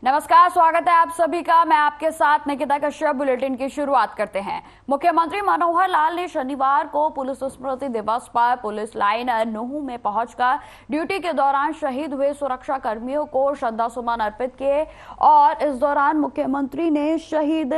नमस्कार, स्वागत है आप सभी का। मैं आपके साथ निकिता कश्यप। बुलेटिन की शुरुआत करते हैं। मुख्यमंत्री मनोहर लाल ने शनिवार को पुलिस स्मृति दिवस पर पुलिस लाइन नूंह में पहुंचकर ड्यूटी के दौरान शहीद हुए सुरक्षा कर्मियों को श्रद्धासुमन अर्पित किए और इस दौरान मुख्यमंत्री ने शहीद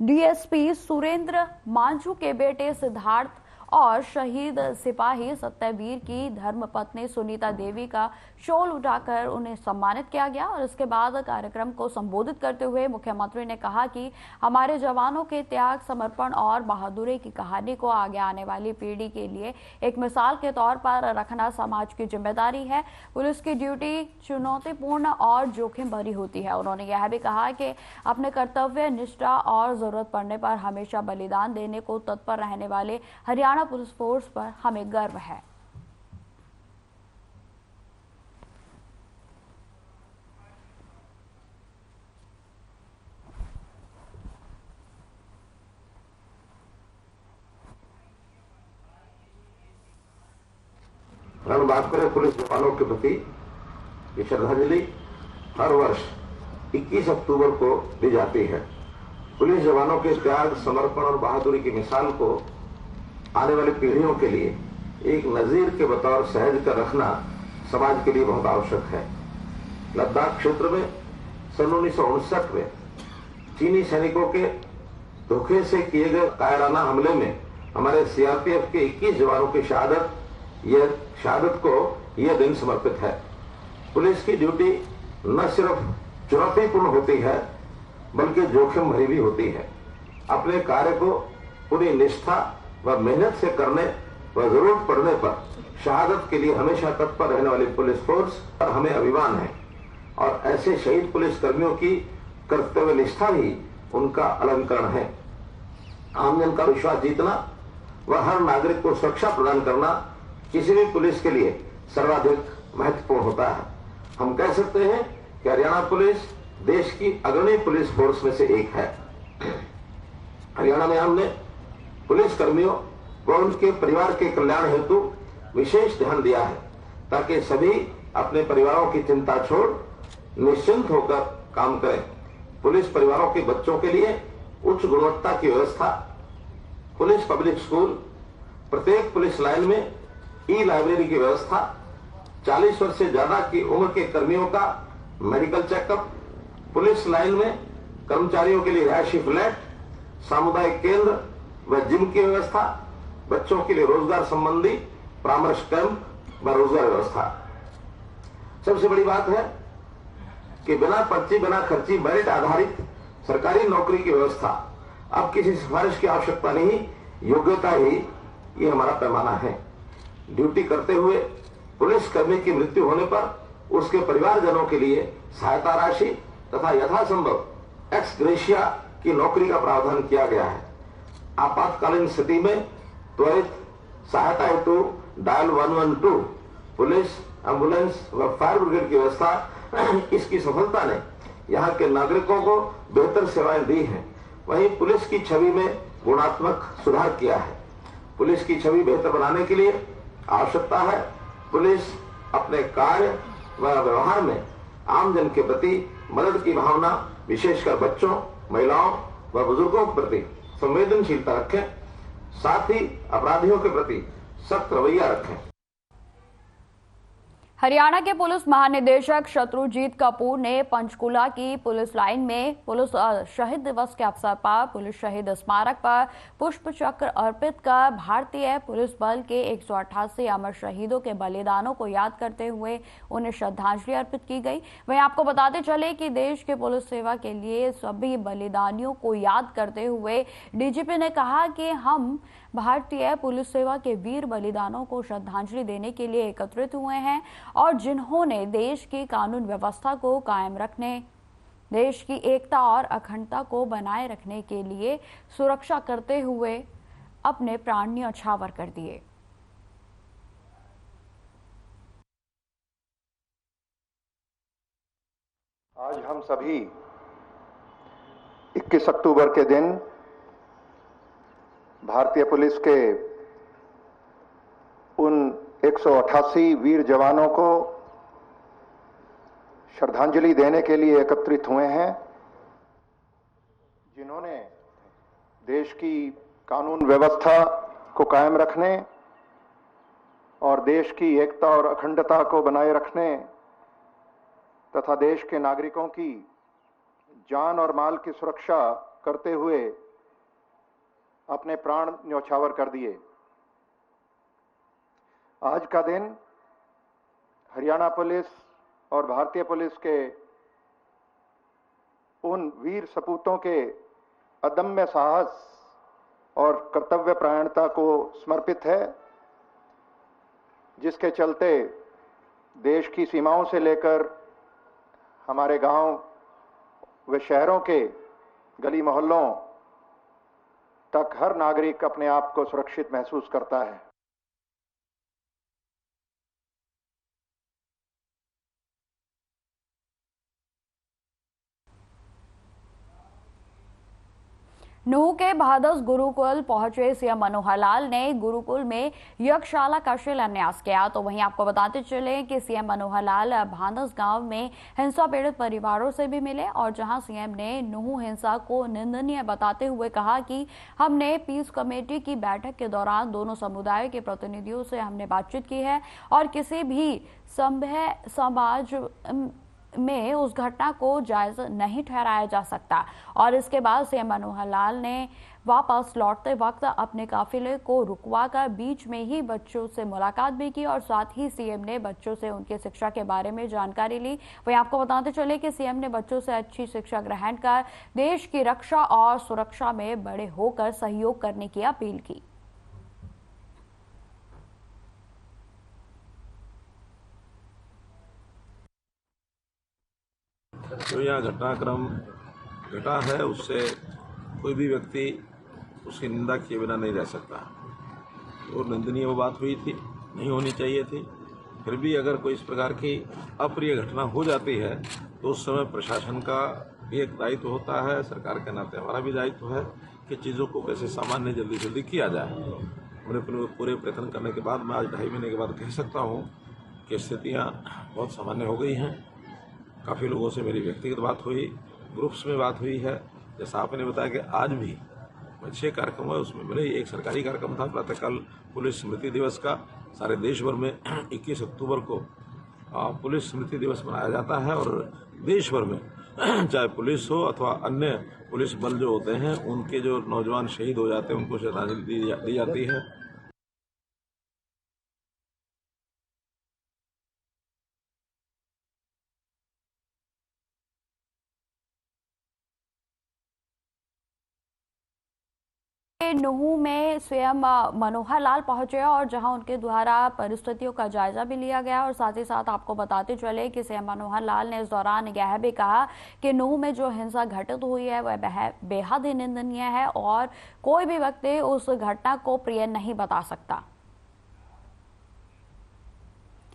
डीएसपी सुरेंद्र मांझू के बेटे सिद्धार्थ और शहीद सिपाही सत्यवीर की धर्मपत्नी सुनीता देवी का शॉल उठाकर उन्हें सम्मानित किया गया और इसके बाद कार्यक्रम को संबोधित करते हुए मुख्यमंत्री ने कहा कि हमारे जवानों के त्याग, समर्पण और बहादुरी की कहानी को आगे आने वाली पीढ़ी के लिए एक मिसाल के तौर पर रखना समाज की जिम्मेदारी है। पुलिस की ड्यूटी चुनौतीपूर्ण और जोखिम भरी होती है। उन्होंने यह भी कहा कि अपने कर्तव्य, निष्ठा और जरूरत पड़ने पर हमेशा बलिदान देने को तत्पर रहने वाले हरियाणा पुलिस फोर्स पर हमें गर्व है। हम बात करें पुलिस जवानों के प्रति ये श्रद्धांजलि हर वर्ष 21 अक्टूबर को दी जाती है। पुलिस जवानों के त्याग, समर्पण और बहादुरी की मिसाल को आने वाली पीढ़ियों के लिए एक नजीर के बतौर सहज कर रखना समाज के लिए बहुत आवश्यक है। लद्दाख क्षेत्र में सन 1959 में चीनी सैनिकों के धोखे से किए गए कायराना हमले में हमारे सीआरपीएफ के 21 जवानों की शहादत को यह दिन समर्पित है। पुलिस की ड्यूटी न सिर्फ चुनौतीपूर्ण होती है बल्कि जोखिम भरी भी होती है। अपने कार्य को पूरी निष्ठा व मेहनत से करने व जरूरत पड़ने पर शहादत के लिए हमेशा तत्पर रहने वाली पुलिस फोर्स पर हमें अभिमान है और ऐसे शहीद पुलिस कर्मियों की कर्तव्य निष्ठा ही उनका अलंकरण है। आमजन का विश्वास जीतना व हर नागरिक को सुरक्षा प्रदान करना किसी भी पुलिस के लिए सर्वाधिक महत्वपूर्ण होता है। हम कह सकते हैं कि हरियाणा पुलिस देश की अग्रणी पुलिस फोर्स में से एक है। हरियाणा में हमने पुलिस कर्मियों व उनके परिवार के कल्याण हेतु विशेष ध्यान दिया है ताकि सभी अपने परिवारों की चिंता छोड़ निश्चिंत होकर काम करें। पुलिस परिवारों के बच्चों के लिए उच्च गुणवत्ता की व्यवस्था, पुलिस पब्लिक स्कूल, प्रत्येक पुलिस लाइन में ई-लाइब्रेरी की व्यवस्था, 40 वर्ष से ज्यादा की उम्र के कर्मियों का मेडिकल चेकअप, पुलिस लाइन में कर्मचारियों के लिए रिहायशी फ्लैट, सामुदायिक केंद्र व जिम की व्यवस्था, बच्चों के लिए रोजगार संबंधी परामर्श कैंप व रोजगार व्यवस्था। सबसे बड़ी बात है कि बिना पर्ची, बिना खर्ची, मेरिट आधारित सरकारी नौकरी की व्यवस्था। अब किसी सिफारिश की आवश्यकता नहीं, योग्यता ही ये हमारा पैमाना है। ड्यूटी करते हुए पुलिस कर्मी की मृत्यु होने पर उसके परिवारजनों के लिए सहायता राशि तथा यथासंभव एक्स ग्रेशिया की नौकरी का प्रावधान किया गया है। आपातकालीन स्थिति में त्वरित सहायता हेतु डायल 112 पुलिस, एम्बुलेंस व फायर ब्रिगेड की व्यवस्था, इसकी सफलता ने यहाँ के नागरिकों को बेहतर सेवाएं दी हैं। वहीं पुलिस की छवि में गुणात्मक सुधार किया है। पुलिस की छवि बेहतर बनाने के लिए आवश्यकता है पुलिस अपने कार्य व व्यवहार में आमजन के प्रति मदद की भावना, विशेषकर बच्चों, महिलाओं व बुजुर्गों के प्रति संवेदनशीलता रखें, साथ ही अपराधियों के प्रति सख्त रवैया रखें। हरियाणा के पुलिस महानिदेशक शत्रुजीत कपूर ने पंचकुला की पुलिस लाइन में पुलिस शहीद दिवस के अवसर पर पुलिस शहीद स्मारक पर पुष्प चक्र अर्पित कर भारतीय पुलिस बल के 188 अमर शहीदों के बलिदानों को याद करते हुए उन्हें श्रद्धांजलि अर्पित की गई। वहीं आपको बताते चले कि देश के पुलिस सेवा के लिए सभी बलिदानियों को याद करते हुए डीजीपी ने कहा कि हम भारतीय पुलिस सेवा के वीर बलिदानों को श्रद्धांजलि देने के लिए एकत्रित हुए हैं और जिन्होंने देश की कानून व्यवस्था को कायम रखने, देश की एकता और अखंडता को बनाए रखने के लिए सुरक्षा करते हुए अपने प्राण न्यौछावर कर दिए। आज हम सभी 21 अक्टूबर के दिन भारतीय पुलिस के उन 188 वीर जवानों को श्रद्धांजलि देने के लिए एकत्रित हुए हैं, जिन्होंने देश की कानून व्यवस्था को कायम रखने और देश की एकता और अखंडता को बनाए रखने तथा देश के नागरिकों की जान और माल की सुरक्षा करते हुए अपने प्राण न्यौछावर कर दिए। आज का दिन हरियाणा पुलिस और भारतीय पुलिस के उन वीर सपूतों के अदम्य साहस और कर्तव्य परायणता को समर्पित है, जिसके चलते देश की सीमाओं से लेकर हमारे गांव व शहरों के गली मोहल्लों तक हर नागरिक अपने आप को सुरक्षित महसूस करता है। नूह के भादस गुरुकुल पहुंचे सीएम मनोहर लाल ने गुरुकुल में यज्ञशाला का शिलान्यास किया। तो वहीं आपको बताते चले कि सीएम मनोहर लाल भादस गांव में हिंसा पीड़ित परिवारों से भी मिले और जहां सीएम ने नूह हिंसा को निंदनीय बताते हुए कहा कि हमने पीस कमेटी की बैठक के दौरान दोनों समुदायों के प्रतिनिधियों से हमने बातचीत की है और किसी भी सभ्य समाज में उस घटना को जायज नहीं ठहराया जा सकता। और इसके बाद सीएम मनोहर लाल ने वापस लौटते वक्त अपने काफिले को रुकवाकर बीच में ही बच्चों से मुलाकात भी की और साथ ही सीएम ने बच्चों से उनकी शिक्षा के बारे में जानकारी ली। वहीं आपको बताते चले कि सीएम ने बच्चों से अच्छी शिक्षा ग्रहण कर देश की रक्षा और सुरक्षा में बड़े होकर सहयोग करने की अपील की। जो यहाँ घटनाक्रम घटा है उससे कोई भी व्यक्ति उसकी निंदा किए बिना नहीं रह सकता और निंदनीय वो बात हुई थी, नहीं होनी चाहिए थी। फिर भी अगर कोई इस प्रकार की अप्रिय घटना हो जाती है तो उस समय प्रशासन का भी एक दायित्व होता है, सरकार के नाते हमारा भी दायित्व है कि चीज़ों को कैसे सामान्य जल्दी जल्दी किया जाए। हमने पूरे प्रयत्न करने के बाद मैं आज 2.5 महीने के बाद कह सकता हूँ कि स्थितियाँ बहुत सामान्य हो गई हैं। काफ़ी लोगों से मेरी व्यक्तिगत बात हुई, ग्रुप्स में बात हुई है। जैसा आपने बताया कि आज भी 6 कार्यक्रम है, उसमें मेरे एक सरकारी कार्यक्रम था प्रातःकाल पुलिस स्मृति दिवस का। सारे देश भर में 21 अक्टूबर को पुलिस स्मृति दिवस मनाया जाता है और देश भर में चाहे पुलिस हो अथवा अन्य पुलिस बल जो होते हैं उनके जो नौजवान शहीद हो जाते हैं उनको श्रद्धांजलि दी जाती है। नूह में स्वयं मनोहर लाल पहुंचे और जहां उनके द्वारा परिस्थितियों का जायजा भी लिया गया और साथ ही साथ आपको बताते चले कि सीएम मनोहर लाल ने इस दौरान यह भी कहा कि नूह में जो हिंसा घटित हुई है वह बेहद ही निंदनीय है और कोई भी व्यक्ति उस घटना को प्रिय नहीं बता सकता।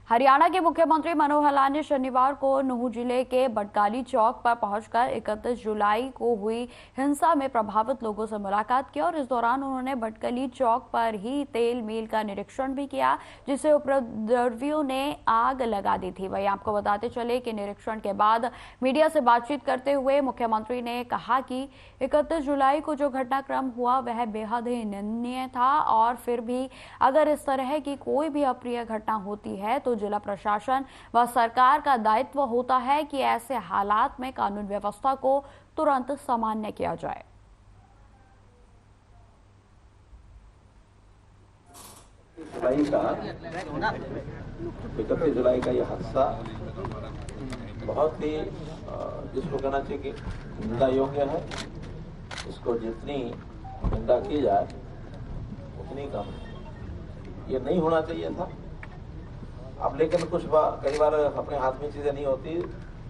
हरियाणा के मुख्यमंत्री मनोहर लाल ने शनिवार को नूह जिले के बटकाली चौक पर पहुंचकर 31 जुलाई को हुई हिंसा में प्रभावित लोगों से मुलाकात की और इस दौरान उन्होंने बटकाली चौक पर ही तेल मिल का निरीक्षण भी किया जिसे उपद्रवियों ने आग लगा दी थी। वहीं आपको बताते चले कि निरीक्षण के बाद मीडिया से बातचीत करते हुए मुख्यमंत्री ने कहा कि 31 जुलाई को जो घटनाक्रम हुआ वह बेहद ही निंदनीय था और फिर भी अगर इस तरह की कोई भी अप्रिय घटना होती है तो जिला प्रशासन व सरकार का दायित्व होता है कि ऐसे हालात में कानून व्यवस्था को तुरंत सामान्य किया जाए। 31 जुलाई का यह हादसा बहुत ही जिसको कहना चाहिए कि निंदा योग्य है। इसको जितनी निंदा की जाए उतनी कम। ये नहीं होना चाहिए था। अब लेकिन कई बार अपने हाथ में चीजें नहीं होती।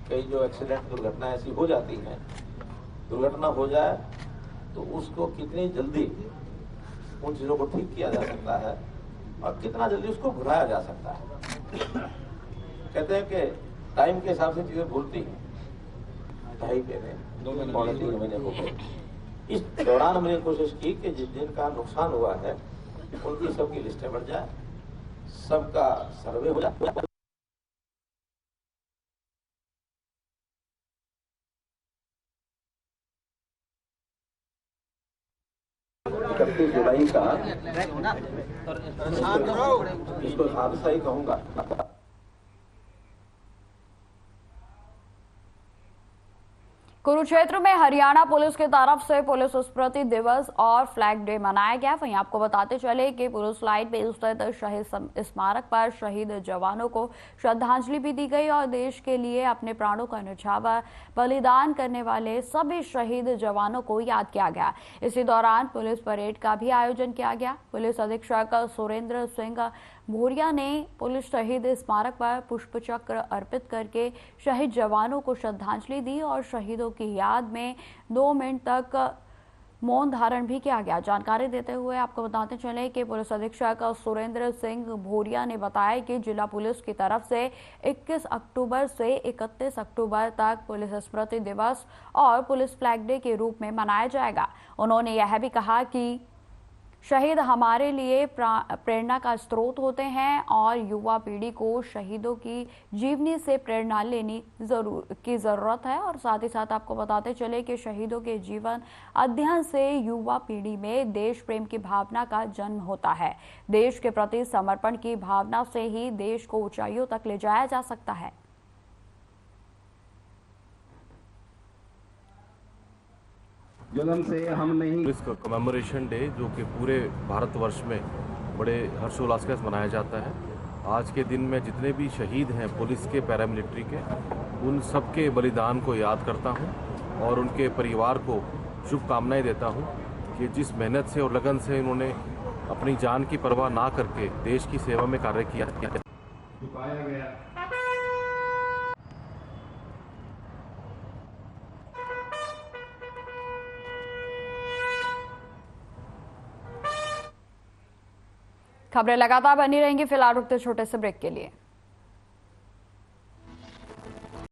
कई जो एक्सीडेंट दुर्घटना ऐसी हो जाती हैं, दुर्घटना हो जाए तो उसको कितनी जल्दी उन चीजों को ठीक किया जा सकता है और कितना जल्दी उसको भुलाया जा सकता है। कहते हैं कि टाइम के हिसाब से चीजें भूलती हैं। 2.5 पौने 3 महीने हो गए। इस दौरान हमने कोशिश की कि जिनका नुकसान हुआ है उनकी सबकी लिस्टें बढ़ जाए, सबका सर्वे हो जाए। 31 जुलाई का इसको हादसा ही कहूंगा। कुरुक्षेत्र में हरियाणा पुलिस की तरफ से पुलिस स्मृति दिवस और फ्लैग डे मनाया गया। वहीं आपको बताते चले कि पुलिस लाइन में स्थित शहीद स्मारक पर शहीद जवानों को श्रद्धांजलि भी दी गई और देश के लिए अपने प्राणों का न्यौछावर बलिदान करने वाले सभी शहीद जवानों को याद किया गया। इसी दौरान पुलिस परेड का भी आयोजन किया गया। पुलिस अधीक्षक सुरेंद्र सिंह भूरिया ने पुलिस शहीद स्मारक पर पुष्प चक्र अर्पित करके शहीद जवानों को श्रद्धांजलि दी और शहीदों की याद में 2 मिनट तक मौन धारण भी किया गया। जानकारी देते हुए आपको बताते चले कि पुलिस अधीक्षक सुरेंद्र सिंह भूरिया ने बताया कि जिला पुलिस की तरफ से 21 अक्टूबर से 31 अक्टूबर तक पुलिस स्मृति दिवस और पुलिस फ्लैग डे के रूप में मनाया जाएगा। उन्होंने यह भी कहा कि शहीद हमारे लिए प्रेरणा का स्रोत होते हैं और युवा पीढ़ी को शहीदों की जीवनी से प्रेरणा लेनी की ज़रूरत है। और साथ ही साथ आपको बताते चले कि शहीदों के जीवन अध्ययन से युवा पीढ़ी में देश प्रेम की भावना का जन्म होता है। देश के प्रति समर्पण की भावना से ही देश को ऊंचाइयों तक ले जाया जा सकता है। जुल्म से हम नहीं। पुलिस का कमेमोरेशन डे जो कि पूरे भारतवर्ष में बड़े हर्षोल्लास के साथ मनाया जाता है। आज के दिन में जितने भी शहीद हैं पुलिस के, पैरामिलिट्री के, उन सबके बलिदान को याद करता हूं और उनके परिवार को शुभकामनाएं देता हूं कि जिस मेहनत से और लगन से उन्होंने अपनी जान की परवाह ना करके देश की सेवा में कार्य किया गया। खबरें लगातार बनी रहेंगी। फिलहाल रुकते छोटे से ब्रेक के लिए।